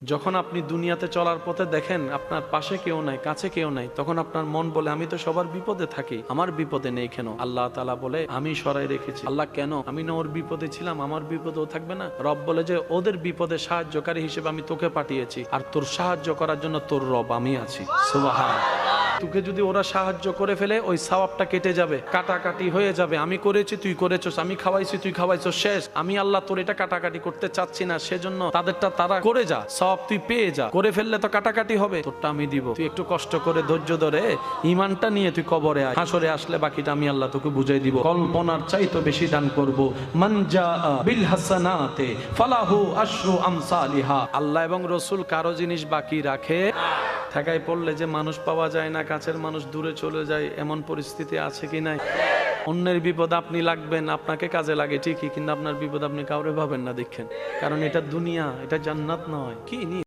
যখন আপনি দুনিয়াতে চলার পথে দেখেন আপনার পাশে কেউ নাই, কাছে কেউ নাই, তখন আপনার মন বলে আমি তো সবার বিপদে থাকি, আমার বিপদে নেই কেন? আল্লাহ তাআলা বলে আমি সরাই রেখেছি। আল্লাহ কেন? আমি না ওর বিপদে ছিলাম, আমার বিপদেও থাকবে না? রব বলে যে ওদের বিপদে সাহায্যকারী হিসেবে আমি তোকে পাঠিয়েছি, আর তোর সাহায্য করার জন্য তোর রব আমি আছি। সুবহানাল্লাহ। তোকে যদি ওরা সাহায্য করে ফেলে ওই সওয়াবটা কেটে যাবে, কাটাকাটি হয়ে যাবে। আমি করেছি তুই করেছস, আমি খাওয়াইছি তুই খাওয়াইছস, শেষ। আমি আল্লাহ তোর এটা কাটাকাটি করতে চাচ্ছি না, সেজন্য তাদেরটা তারা করে যা, সওয়াব তুই পেয়ে যা। করে ফেললে তো কাটাকাটি হবে, তোরটা আমি দিব। তুই একটু কষ্ট করে ধৈর্য ধরে ঈমানটা নিয়ে তুই কবরে আয়, হাসরে আসলে বাকিটা আমি আল্লাহ তোকে বুঝাই দিব। কল্পনার চাইতে বেশি দান করব। মান জাআ বিল হাসানাতে ফালাহু আশরু আমসালিহা। আল্লাহ এবং রাসূল কারো জিনিস বাকি রাখে? ঠেকায় পড়লে যে মানুষ পাওয়া যায় না, কাছের মানুষ দূরে চলে যায়, এমন পরিস্থিতি আছে কি নাই? অন্যের বিপদ আপনি লাগবেন, আপনাকে কাজে লাগে ঠিকই, কিন্তু আপনার বিপদ আপনি কাউরে ভাবেন না, দেখেন। কারণ এটা দুনিয়া, এটা জান্নাত নয়। কি নিয়ে